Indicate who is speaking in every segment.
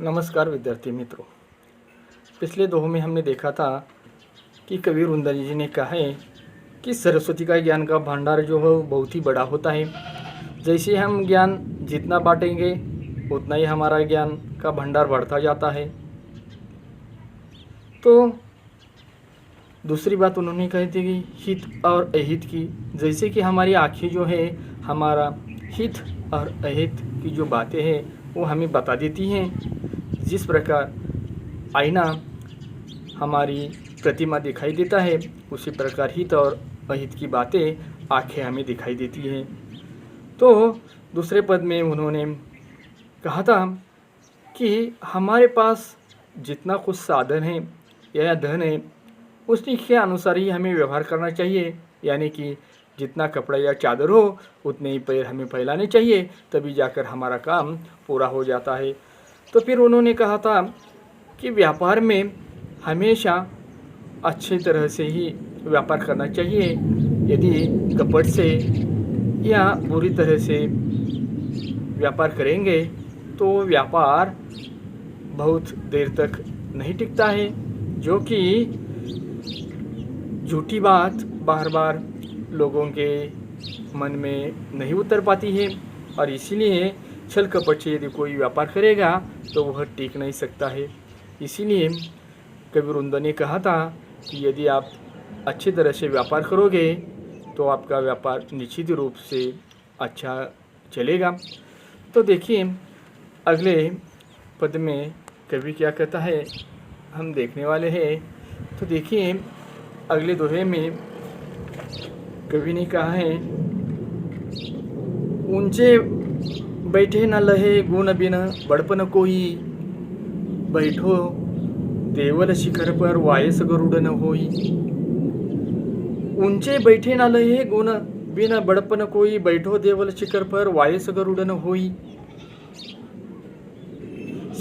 Speaker 1: नमस्कार विद्यार्थी मित्रों। पिछले दोहों में हमने देखा था कि कबीर वृंदा जी ने कहा है कि सरस्वती का ज्ञान का भंडार जो है वो बहुत ही बड़ा होता है। जैसे हम ज्ञान जितना बांटेंगे उतना ही हमारा ज्ञान का भंडार बढ़ता जाता है। तो दूसरी बात उन्होंने कही थी कि हित और अहित की, जैसे कि हमारी आँखें जो है हमारा हित और अहित की जो बातें हैं वो हमें बता देती हैं। जिस प्रकार आईना हमारी प्रतिमा दिखाई देता है उसी प्रकार हित और अहित की बातें आँखें हमें दिखाई देती हैं। तो दूसरे पद में उन्होंने कहा था कि हमारे पास जितना कुछ साधन है या धन है उसी के अनुसार ही हमें व्यवहार करना चाहिए। यानी कि जितना कपड़ा या चादर हो उतने ही पैर हमें फैलाने चाहिए, तभी जाकर हमारा काम पूरा हो जाता है। तो फिर उन्होंने कहा था कि व्यापार में हमेशा अच्छी तरह से ही व्यापार करना चाहिए। यदि कपट से या बुरी तरह से व्यापार करेंगे तो व्यापार बहुत देर तक नहीं टिकता है, जो कि झूठी बात बार बार लोगों के मन में नहीं उतर पाती है। और इसीलिए छल कपट से यदि कोई व्यापार करेगा तो वह टिक नहीं सकता है। इसीलिए कबीर वृंदा ने कहा था कि यदि आप अच्छी तरह से व्यापार करोगे तो आपका व्यापार निश्चित रूप से अच्छा चलेगा। तो देखिए अगले पद में कवि क्या कहता है हम देखने वाले हैं। तो देखिए अगले दोहे में कवि ने कहा है, ऊंचे बैठे न लहे गुण बिन बड़पन कोई, बैठो देवल शिखर पर वायस गरुड़ न होई। ऊंचे बैठे न लहे गुण बिन बड़पन कोई, बैठो देवल शिखर पर वायस गरुड़ न होई।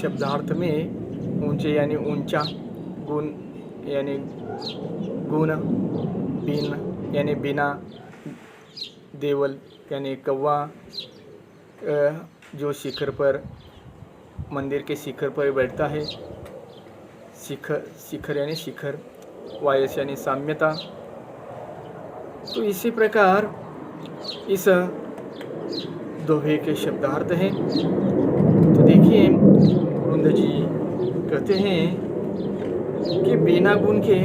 Speaker 1: शब्दार्थ में ऊंचे यानी ऊंचा, गुण यानी गुण, बिन यानी बिना, देवल यानी कौवा जो शिखर पर मंदिर के शिखर पर बैठता है। शिखर यानी शिखर, वायस यानी साम्यता। तो इसी प्रकार इस दोहे के शब्दार्थ हैं। तो देखिए वृंदा जी कहते हैं कि बिना गुण के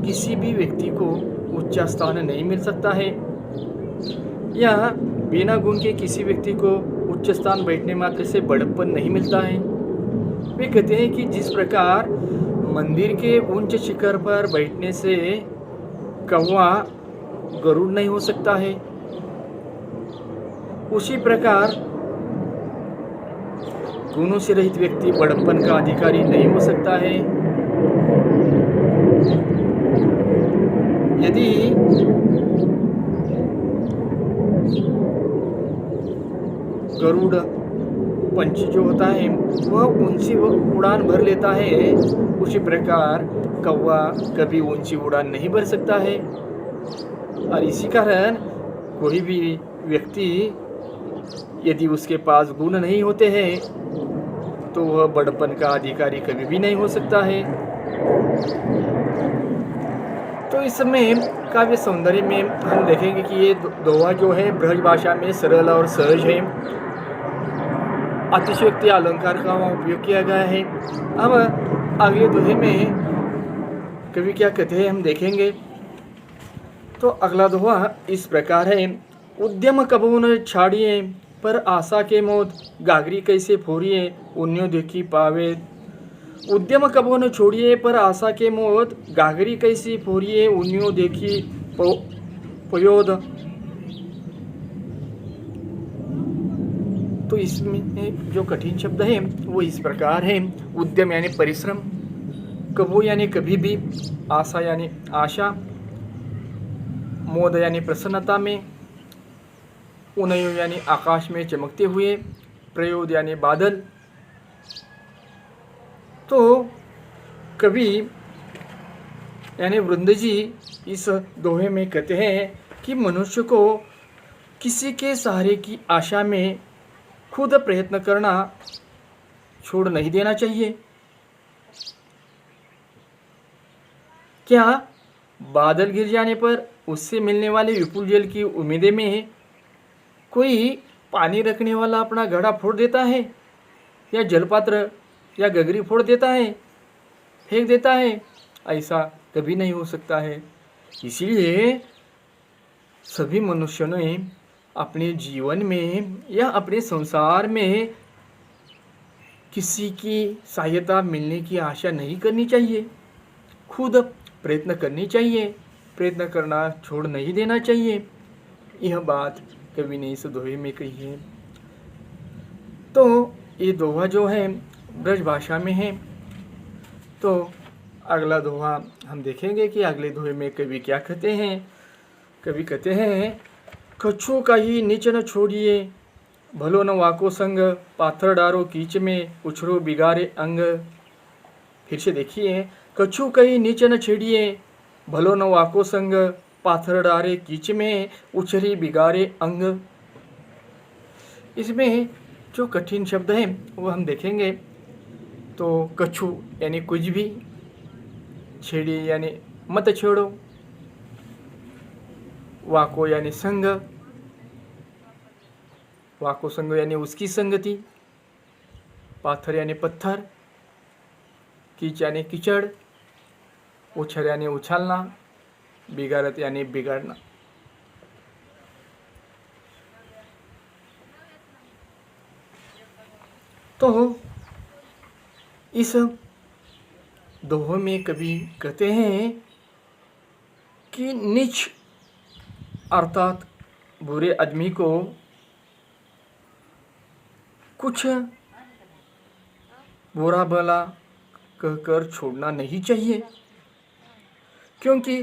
Speaker 1: किसी भी व्यक्ति को उच्च स्थान नहीं मिल सकता है, या बिना गुण के किसी व्यक्ति को उच्च स्थान बैठने मात्र से बड़प्पन नहीं मिलता है। वे कहते हैं कि जिस प्रकार मंदिर के ऊंच शिखर पर बैठने से कौवा गरुड़ नहीं हो सकता है, उसी प्रकार गुणों से रहित व्यक्ति बड़प्पन का अधिकारी नहीं हो सकता है। यदि गरुड़ पंछी जो होता है वह ऊंची उड़ान भर लेता है, उसी प्रकार कौवा कभी ऊंची उड़ान नहीं भर सकता है। और इसी कारण कोई भी व्यक्ति यदि उसके पास गुण नहीं होते हैं तो वह बड़पन का अधिकारी कभी भी नहीं हो सकता है। तो इस समय काव्य सौंदर्य में हम देखेंगे कि ये दोहा जो है ब्रज भाषा में सरल और सहज है। अतिशयोक्ति अलंकार का वहाँ उपयोग किया गया है। अब अगले दोहे में कवि क्या कहते हैं हम देखेंगे। तो अगला दोहा इस प्रकार है, उद्यम कबहु न छाड़िए पर आशा के मोद, गागरी कैसे फोड़िए उन्यों देखी पावे। उद्यम कबहु न छोड़िए पर आशा के मोद, गागरी कैसी फोड़िए उन्यों देखी पयोद। तो इसमें जो कठिन शब्द है वो इस प्रकार है, उद्यम यानी परिश्रम, कबहु यानी कभी भी, आशा यानी आशा, मोद यानी प्रसन्नता में, उन्यों यानी आकाश में चमकते हुए, प्रयोद यानी बादल। तो कवि यानी वृंदा जी इस दोहे में कहते हैं कि मनुष्य को किसी के सहारे की आशा में खुद प्रयत्न करना छोड़ नहीं देना चाहिए। क्या बादल गिर जाने पर उससे मिलने वाले विपुल जल की उम्मीदें में कोई पानी रखने वाला अपना घड़ा फोड़ देता है, या जलपात्र या गगरी फोड़ देता है, फेंक देता है? ऐसा कभी नहीं हो सकता है। इसीलिए सभी मनुष्यों ने अपने जीवन में या अपने संसार में किसी की सहायता मिलने की आशा नहीं करनी चाहिए। खुद प्रयत्न करनी चाहिए, प्रयत्न करना छोड़ नहीं देना चाहिए। यह बात कवि ने इस दोहे में कही है। तो ये दोहा जो है ब्रज भाषा में है। तो अगला दोहा हम देखेंगे कि अगले दोहे में कवि क्या कहते हैं। कवि कहते हैं, कछु कही नीच न छोड़िए, भलो न वाको संग, पाथर डारो कीच में, उछरो बिगारे अंग। फिर से देखिए, कछु कही नीच न छेड़िए, भलो न वाको संग, पाथर डारे कीच में, उछरी बिगारे अंग। इसमें जो कठिन शब्द है वो हम देखेंगे। तो कछु यानी कुछ भी, छेड़ी यानी मत छेड़ो, वाको यानी संग, वाको संग यानी उसकी संगति, पाथर यानी पत्थर, कीच यानी कीचड़, उछर यानी उछालना, बिगाड़त यानी बिगाड़ना। तो इस दोहे में कवि कहते हैं कि नीच अर्थात बुरे आदमी को कुछ बुरा भला कहकर छोड़ना नहीं चाहिए, क्योंकि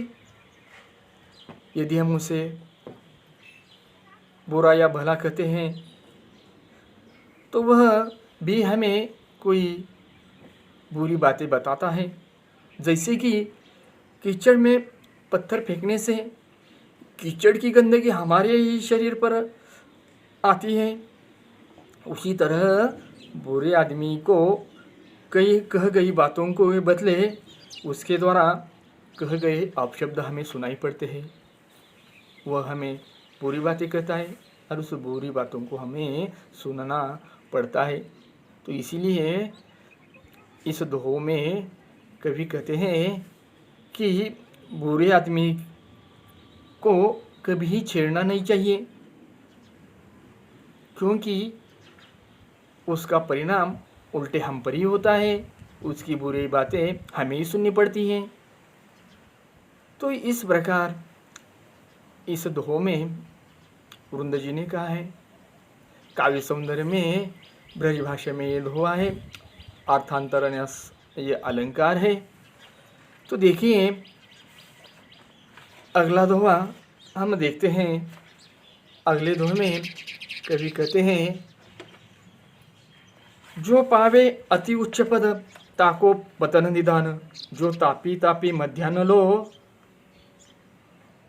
Speaker 1: यदि हम उसे बुरा या भला कहते हैं तो वह भी हमें कोई बुरी बातें बताता है। जैसे कि कीचड़ में पत्थर फेंकने से कीचड़ की गंदगी हमारे ही शरीर पर आती है, उसी तरह बुरे आदमी को कई कह गई बातों को बदले उसके द्वारा कह गए अपशब्द हमें सुनाई पड़ते हैं। वह हमें बुरी बातें कहता है और उस बुरी बातों को हमें सुनना पड़ता है। तो इसीलिए इस दोहे में कवि कहते हैं कि बुरे आदमी को कभी छेड़ना नहीं चाहिए, क्योंकि उसका परिणाम उल्टे हम पर ही होता है, उसकी बुरी बातें हमें ही सुननी पड़ती हैं। तो इस प्रकार इस दोहे में वृंद जी ने कहा है। काव्य सौंदर्य में ब्रज भाषा में ये दोहा है, अर्थांतरन्यास ये अलंकार है। तो देखिए अगला दोहा हम देखते हैं। अगले दोहे में कवि कहते हैं, जो पावे अति उच्च पद, ताको पतन निदान, जो तापी तापी मध्यान्ह लो,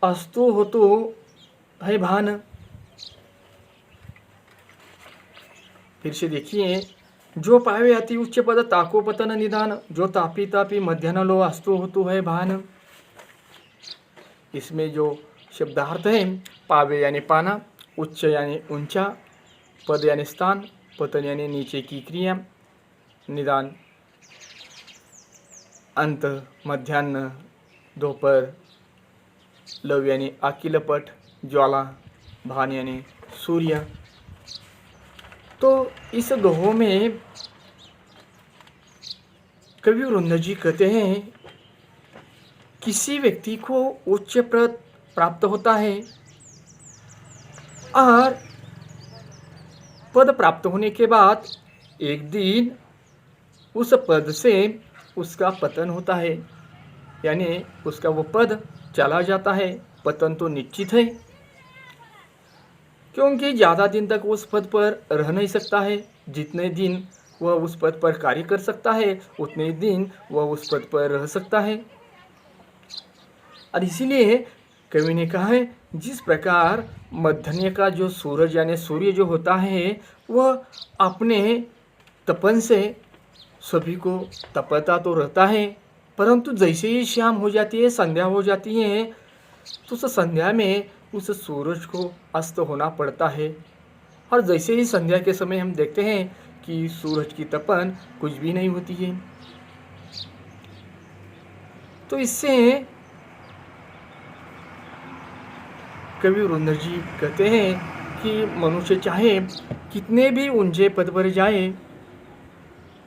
Speaker 1: अस्तु होतो है भान। फिर से देखिए, जो पावे अति उच्च पद, ताको पतन निदान, जो तापी तापी मध्यान्ह लो, अस्तु होतो है भान। इसमें जो शब्दार्थ है, पावे यानी पाना, उच्च यानी ऊंचा, पद यानी स्थान, पतन यानी नीचे की क्रिया, निदान अंत, मध्यान्ह, दोपहर, लव यानी आकिलपट, ज्वाला, भान यानी सूर्य। तो इस दोहों में कवि वृंद जी कहते हैं, किसी व्यक्ति को उच्च पद प्राप्त होता है और पद प्राप्त होने के बाद एक दिन उस पद से उसका पतन होता है, यानी उसका वो पद चला जाता है। पतन तो निश्चित है, क्योंकि ज़्यादा दिन तक उस पद पर रह नहीं सकता है। जितने दिन वह उस पद पर कार्य कर सकता है उतने दिन वह उस पद पर रह सकता है। और इसीलिए कवि ने कहा है, जिस प्रकार मध्य का जो सूरज यानी सूर्य जो होता है वह अपने तपन से सभी को तपता तो रहता है, परंतु जैसे ही शाम हो जाती है, संध्या हो जाती है, तो उस संध्या में उस सूरज को अस्त होना पड़ता है। और जैसे ही संध्या के समय हम देखते हैं कि सूरज की तपन कुछ भी नहीं होती है। तो इससे कवि वृंदर जी कहते हैं कि मनुष्य चाहे कितने भी ऊंचे पद पर जाए,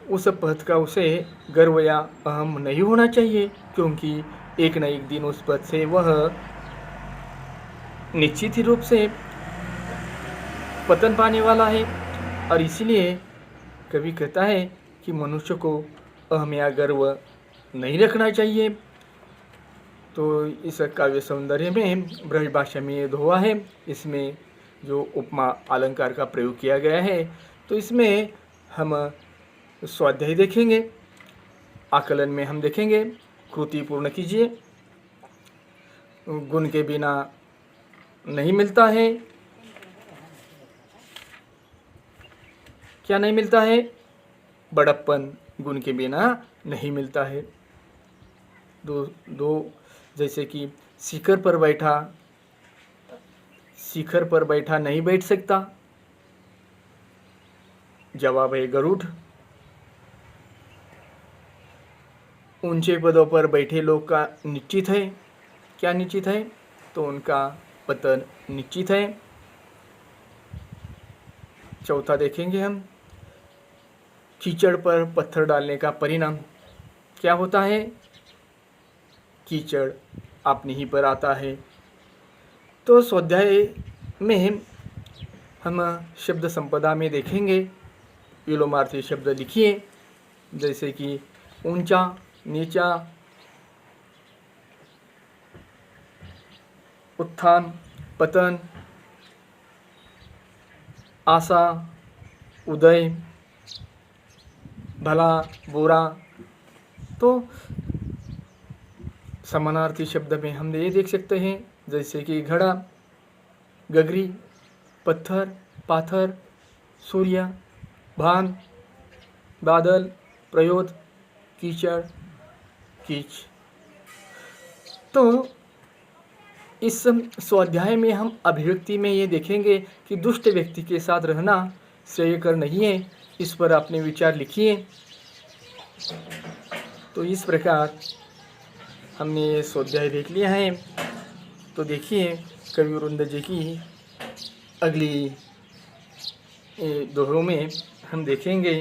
Speaker 1: उस पद का उसे गर्व या अहम नहीं होना चाहिए, क्योंकि एक न एक दिन उस पद से वह निश्चित ही रूप से पतन पाने वाला है। और इसलिए कवि कहता है कि मनुष्य को अहम या गर्व नहीं रखना चाहिए। तो इस काव्य सौंदर्य में ब्रज भाषा में ये दोहा है, इसमें जो उपमा अलंकार का प्रयोग किया गया है, तो इसमें हम स्वाध्याय देखेंगे, आकलन में हम देखेंगे। कृति पूर्ण कीजिए। गुण के बिना नहीं मिलता है, क्या नहीं मिलता है? बड़प्पन गुण के बिना नहीं मिलता है। दो जैसे कि शिखर पर बैठा नहीं बैठ सकता, जवाब है गरुड़। ऊंचे पदों पर बैठे लोग का निश्चित है, क्या निश्चित है? तो उनका पतन निश्चित है। चौथा देखेंगे हम, कीचड़ पर पत्थर डालने का परिणाम क्या होता है? कीचड़ अपने ही पर आता है। तो स्वाध्याय में हम शब्द संपदा में देखेंगे, विलोमार्थी शब्द लिखिए, जैसे कि ऊंचा, नीचा, उत्थान, पतन, आशा, उदय, भला, बुरा। तो समानार्थी शब्द में हम ये देख सकते हैं, जैसे कि घड़ा, गगरी, पत्थर, पाथर, सूर्य, भान, बादल, प्रयोद, कीचड़, कीच। तो इस स्वाध्याय में हम अभिव्यक्ति में ये देखेंगे कि दुष्ट व्यक्ति के साथ रहना श्रेयकर नहीं है। इस पर अपने विचार लिखिए। तो इस प्रकार हमने ये स्वाध्याय देख लिया है। तो देखिए कवि वृंदर जी की अगली दोहों में हम देखेंगे।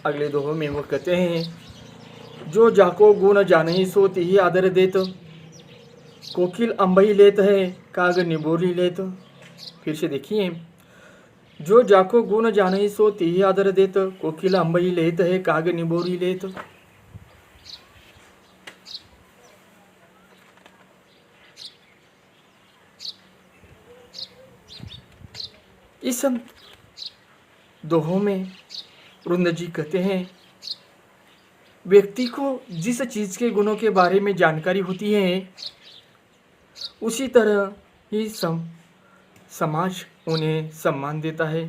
Speaker 1: अगले दोहों में वो कहते हैं, जो जाको गुण जानहि सो तिहि आदर देत, कोकिल अंबई लेत है काग निबोरी लेत। फिर से देखिए, जो जाको गुण जानहि सो तिहि आदर देत, कोकिल अंबई लेत है काग निबोरी लेत। इस दोहों में वृंदर जी कहते हैं, व्यक्ति को जिस चीज़ के गुणों के बारे में जानकारी होती है, उसी तरह ही समाज उन्हें सम्मान देता है।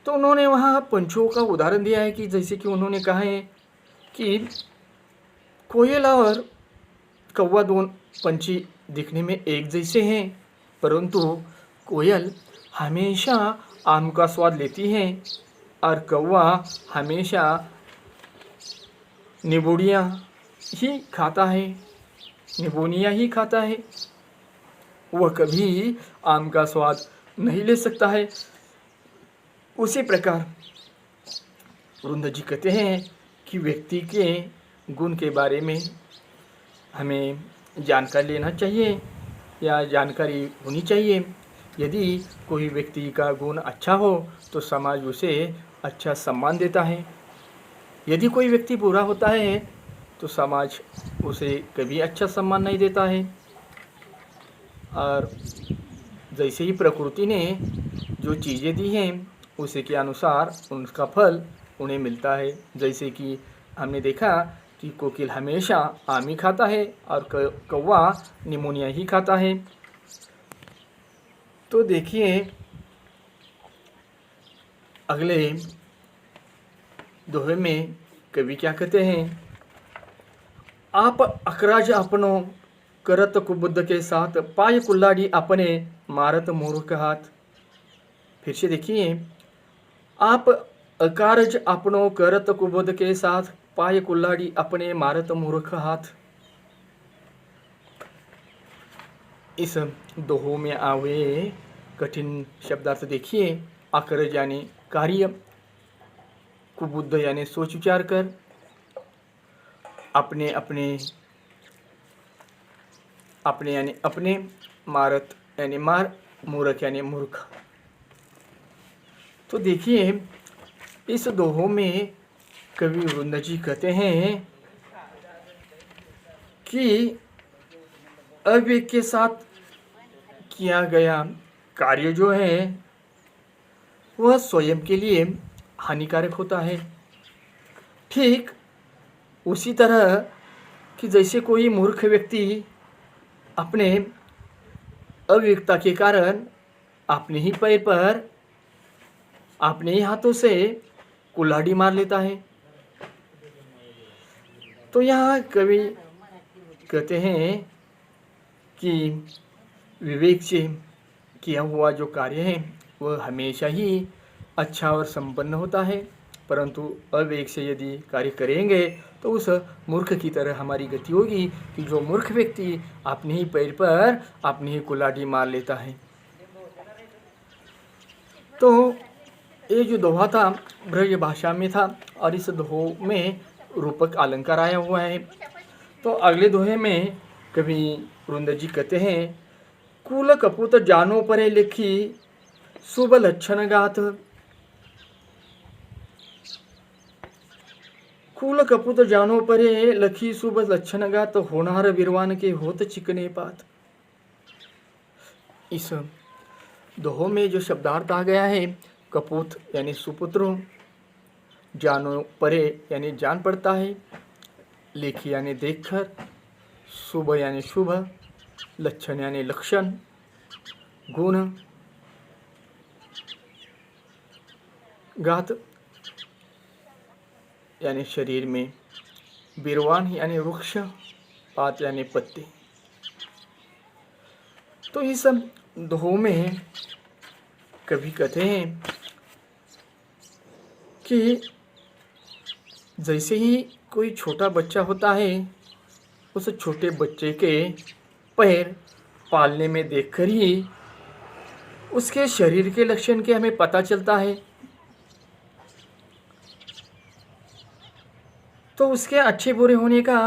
Speaker 1: तो उन्होंने वहाँ पंछियों का उदाहरण दिया है कि जैसे कि उन्होंने कहा है कि कोयल और कौवा दोनों पंछी दिखने में एक जैसे हैं, परंतु कोयल हमेशा आम का स्वाद लेती है और कौवा हमेशा निबोड़ियाँ ही खाता है, निबोनियाँ ही खाता है। वह कभी आम का स्वाद नहीं ले सकता है। उसी प्रकार वृंदर जी कहते हैं कि व्यक्ति के गुण के बारे में हमें जानकारी लेना चाहिए या जानकारी होनी चाहिए। यदि कोई व्यक्ति का गुण अच्छा हो तो समाज उसे अच्छा सम्मान देता है। यदि कोई व्यक्ति बुरा होता है तो समाज उसे कभी अच्छा सम्मान नहीं देता है। और जैसे ही प्रकृति ने जो चीज़ें दी हैं उसी के अनुसार उनका फल उन्हें मिलता है। जैसे कि हमने देखा कि कोकिल हमेशा आम ही खाता है और कौवा निमोनिया ही खाता है। तो देखिए अगले दोहे में कवि क्या कहते हैं, आप अकराज अपनो करत कुबुद्ध के साथ, पाय कुल्हाड़ी अपने मारत मूर्ख हाथ। फिर से देखिए, आप अकारज अपनो करत कुबुद्ध के साथ, पाय कुल्हाड़ी अपने मारत मूर्ख हाथ। इस दोहों में आवे कठिन शब्दार्थ देखिए। अकरज यानी कार्य, कुबुद्ध यानी सोच विचार कर, अपने यानी अपने, मारत यानी मार, मूर्ख यानी मूर्ख। तो देखिए, इस दोहों में कवि वृंद जी कहते हैं कि अविवेक के साथ किया गया कार्य जो है वह स्वयं के लिए हानिकारक होता है। ठीक उसी तरह कि जैसे कोई मूर्ख व्यक्ति अपने अविवेकता के कारण अपने ही पैर पर, अपने ही हाथों से कुल्हाड़ी मार लेता है। तो यहाँ कवि कहते हैं कि विवेक से किया हुआ जो कार्य है वह हमेशा ही अच्छा और संपन्न होता है, परंतु अविवेक से यदि कार्य करेंगे तो उस मूर्ख की तरह हमारी गति होगी कि जो मूर्ख व्यक्ति अपने ही पैर पर अपनी ही कुल्हाड़ी मार लेता है। तो ये जो दोहा था ब्रज भाषा में था और इस दोहो में रूपक अलंकार आया हुआ है। तो अगले दोहे में कवि वृंद जी कहते हैं, कुल कपूत जानो परे लिखी शुभ लक्षण गाथ। कुल कपूत जानो परे लखी शुभ लक्षण गात, होनार विरवान के होत चिकने पात। इस दोहो में जो शब्दार्थ आ गया है, कपूत यानी सुपुत्र, जानो परे यानी जान पड़ता है, लेखी यानी देखकर, शुभ यानी शुभ, लक्षण यानी लक्षण, गुण, गात यानी शरीर में, बिरवान यानी वृक्ष, पात यानी पत्ते। तो इस दोहों में कवि कहते हैं कि जैसे ही कोई छोटा बच्चा होता है, उस छोटे बच्चे के पैर पालने में देखकर ही उसके शरीर के लक्षण के हमें पता चलता है। तो उसके अच्छे बुरे होने का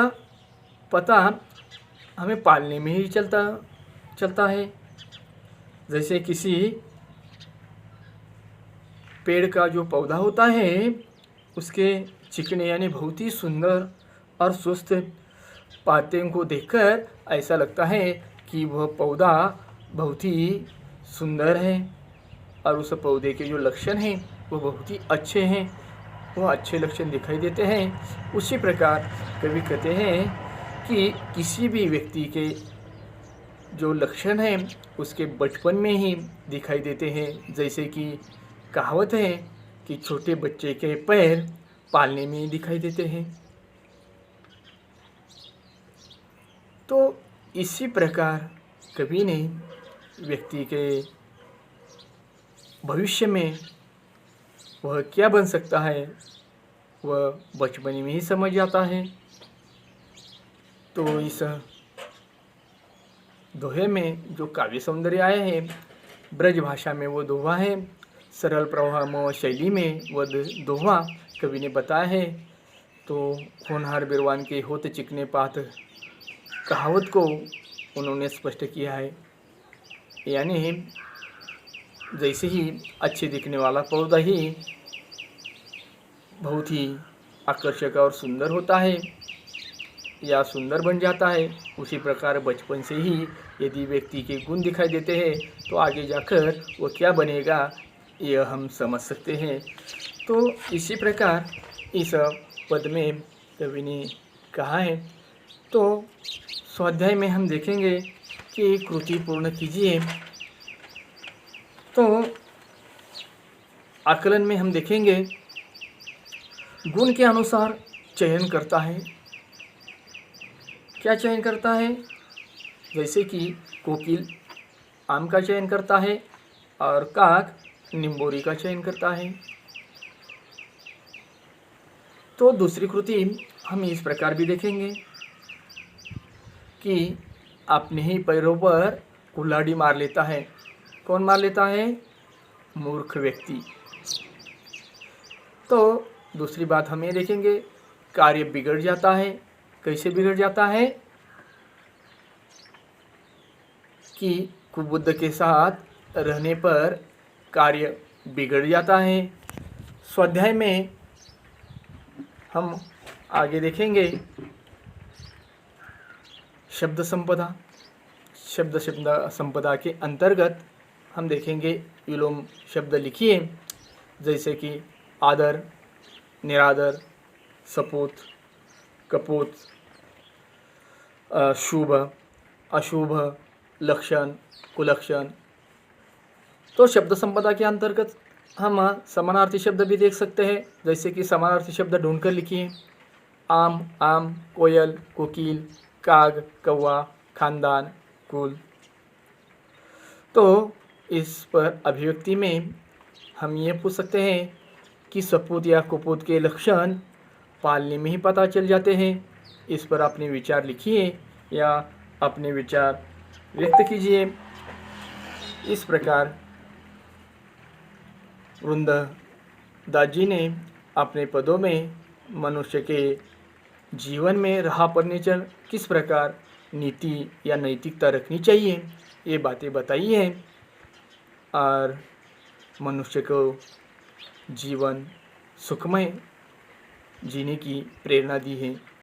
Speaker 1: पता हमें पालने में ही चलता है। जैसे किसी पेड़ का जो पौधा होता है, उसके चिकने यानी बहुत ही सुंदर और स्वस्थ पातों को देखकर ऐसा लगता है कि वह पौधा बहुत ही सुंदर है और उस पौधे के जो लक्षण हैं वो बहुत ही अच्छे हैं, वह अच्छे लक्षण दिखाई देते हैं। उसी प्रकार कवि कहते हैं कि किसी भी व्यक्ति के जो लक्षण हैं उसके बचपन में ही दिखाई देते हैं। जैसे कि कहावत है कि छोटे बच्चे के पैर पालने में ही दिखाई देते हैं। तो इसी प्रकार कवि ने व्यक्ति के भविष्य में वह क्या बन सकता है वह बचपन में ही समझ जाता है। तो इस दोहे में जो काव्य सौंदर्य आया है, ब्रज भाषा में वो दोहा है, सरल प्रवाह शैली में वह दोहा कवि ने बताया है। तो होनहार बिरवान के होत चिकने पात कहावत को उन्होंने स्पष्ट किया है। यानी जैसे ही अच्छे दिखने वाला पौधा ही बहुत ही आकर्षक और सुंदर होता है या सुंदर बन जाता है, उसी प्रकार बचपन से ही यदि व्यक्ति के गुण दिखाई देते हैं तो आगे जाकर वो क्या बनेगा यह हम समझ सकते हैं। तो इसी प्रकार इस पद में कवि ने कहा है। तो स्वाध्याय में हम देखेंगे कि कृति पूर्ण कीजिए। तो आकलन में हम देखेंगे गुण के अनुसार चयन करता है। क्या चयन करता है? जैसे कि कोकिल आम का चयन करता है और काक निम्बोरी का चयन करता है। तो दूसरी कृति हम इस प्रकार भी देखेंगे कि अपने ही पैरों पर कुल्हाड़ी मार लेता है। कौन मार लेता है? मूर्ख व्यक्ति। तो दूसरी बात हम ये देखेंगे, कार्य बिगड़ जाता है। कैसे बिगड़ जाता है? कि कुबुद्ध के साथ रहने पर कार्य बिगड़ जाता है। स्वाध्याय में हम आगे देखेंगे शब्द संपदा। शब्द संपदा के अंतर्गत हम देखेंगे विलोम शब्द लिखिए, जैसे कि आदर, निरादर, सपूत, कपूत, शुभ, अशुभ, लक्षण, कुलक्षण। तो शब्द संपदा के अंतर्गत हम समानार्थी शब्द भी देख सकते हैं, जैसे कि समानार्थी शब्द ढूंढकर लिखिए। आम, आम, कोयल, कोकिल, काग, कौवा, खानदान, कुल। तो इस पर अभिव्यक्ति में हम ये पूछ सकते हैं कि सपूत या कुपूत के लक्षण पालने में ही पता चल जाते हैं। इस पर अपने विचार लिखिए या अपने विचार व्यक्त कीजिए। इस प्रकार वृंदादास जी ने अपने पदों में मनुष्य के जीवन में राह पर चल किस प्रकार नीति या नैतिकता रखनी चाहिए, ये बातें बताई हैं और मनुष्य को जीवन सुखमय जीने की प्रेरणा दी है।